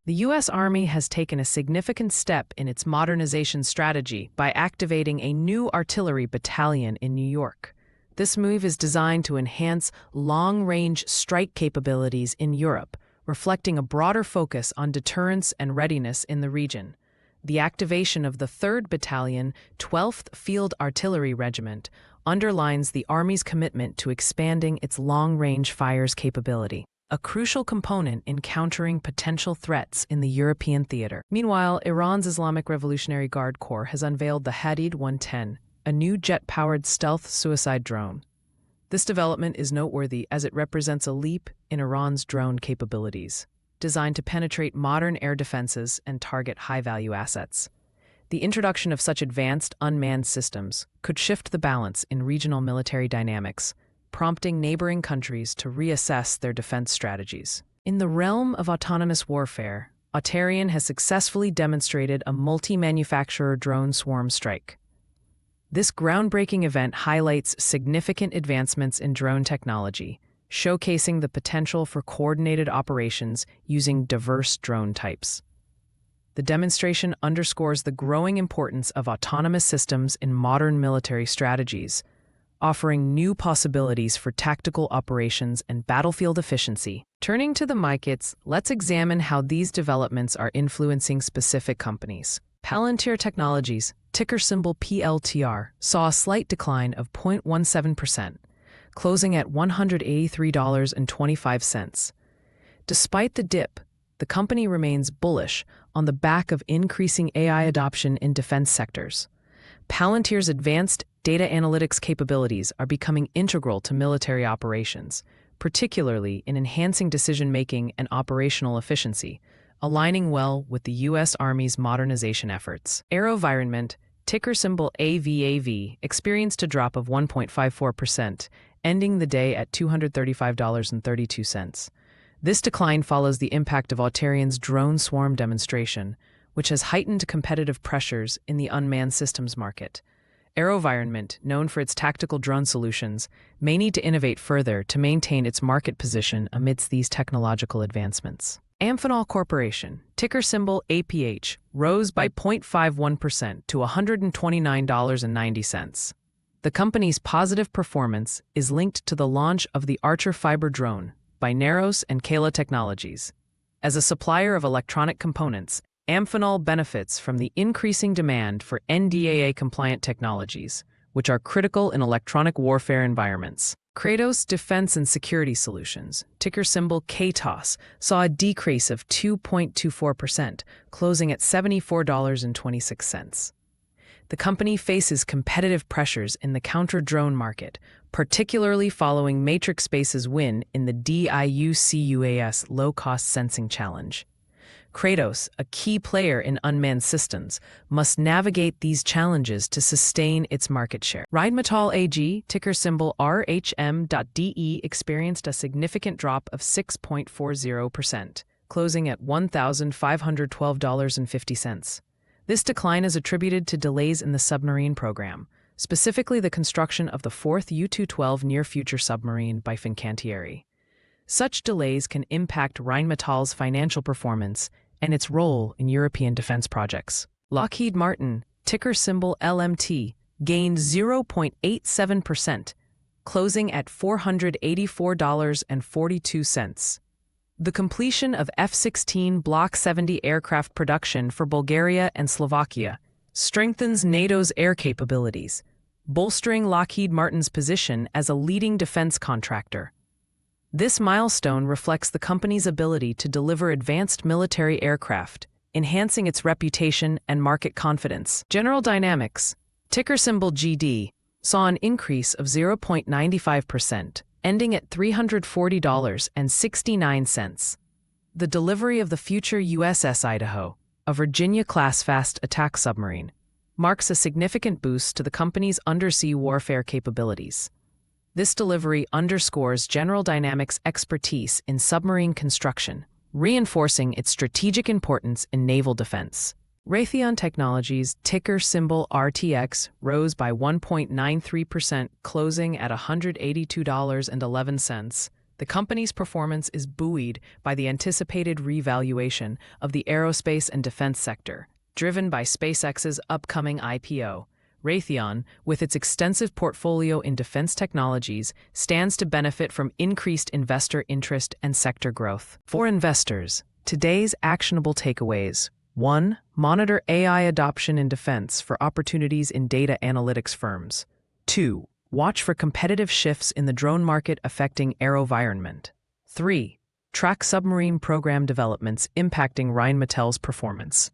The U.S. Army has taken a significant step in its modernization strategy by activating a new artillery battalion in New York. This move is designed to enhance long-range strike capabilities in Europe, reflecting a broader focus on deterrence and readiness in the region. The activation of the 3rd Battalion, 12th Field Artillery Regiment, underlines the Army's commitment to expanding its long-range fires capability, a crucial component in countering potential threats in the European theater. Meanwhile, Iran's Islamic Revolutionary Guard Corps has unveiled the Hadid 110, a new jet-powered stealth suicide drone. This development is noteworthy as it represents a leap in Iran's drone capabilities, designed to penetrate modern air defenses and target high-value assets. The introduction of such advanced unmanned systems could shift the balance in regional military dynamics, prompting neighboring countries to reassess their defense strategies. In the realm of autonomous warfare, Auterion has successfully demonstrated a multi-manufacturer drone swarm strike. This groundbreaking event highlights significant advancements in drone technology, showcasing the potential for coordinated operations using diverse drone types. The demonstration underscores the growing importance of autonomous systems in modern military strategies, offering new possibilities for tactical operations and battlefield efficiency. Turning to the markets, let's examine how these developments are influencing specific companies. Palantir Technologies, ticker symbol PLTR, saw a slight decline of 0.17%, closing at $183.25. Despite the dip, the company remains bullish on the back of increasing AI adoption in defense sectors. Palantir's advanced data analytics capabilities are becoming integral to military operations, particularly in enhancing decision-making and operational efficiency, aligning well with the U.S. Army's modernization efforts. AeroVironment, ticker symbol AVAV, experienced a drop of 1.54%, ending the day at $235.32. This decline follows the impact of Auterion's drone swarm demonstration, which has heightened competitive pressures in the unmanned systems market. AeroVironment, known for its tactical drone solutions, may need to innovate further to maintain its market position amidst these technological advancements. Amphenol Corporation, ticker symbol APH, rose by 0.51% to $129.90. The company's positive performance is linked to the launch of the Archer Fiber drone by Naros and Kala Technologies. As a supplier of electronic components, Amphenol benefits from the increasing demand for NDAA-compliant technologies, which are critical in electronic warfare environments. Kratos Defense and Security Solutions, ticker symbol KTOS, saw a decrease of 2.24%, closing at $74.26. The company faces competitive pressures in the counter-drone market, particularly following Matrix Space's win in the DIUCUAS low-cost sensing challenge. Kratos, a key player in unmanned systems, must navigate these challenges to sustain its market share. Rheinmetall AG, ticker symbol RHM.DE, experienced a significant drop of 6.40%, closing at $1,512.50. This decline is attributed to delays in the submarine program, specifically the construction of the 4th U212 Near Future Submarine by Fincantieri. Such delays can impact Rheinmetall's financial performance and its role in European defense projects. Lockheed Martin, ticker symbol LMT, gained 0.87%, closing at $484.42. The completion of F-16 Block 70 aircraft production for Bulgaria and Slovakia strengthens NATO's air capabilities, bolstering Lockheed Martin's position as a leading defense contractor. This milestone reflects the company's ability to deliver advanced military aircraft, enhancing its reputation and market confidence. General Dynamics, ticker symbol GD, saw an increase of 0.95%, ending at $340.69. The delivery of the future USS Idaho, a Virginia-class fast attack submarine, marks a significant boost to the company's undersea warfare capabilities. This delivery underscores General Dynamics' expertise in submarine construction, reinforcing its strategic importance in naval defense. Raytheon Technologies, ticker symbol RTX, rose by 1.93%, closing at $182.11. The company's performance is buoyed by the anticipated revaluation of the aerospace and defense sector, driven by SpaceX's upcoming IPO. Raytheon, with its extensive portfolio in defense technologies, stands to benefit from increased investor interest and sector growth. For investors, today's actionable takeaways. 1. Monitor AI adoption in defense for opportunities in data analytics firms. 2. Watch for competitive shifts in the drone market affecting AeroVironment. 3. Track submarine program developments impacting Rheinmetall's performance.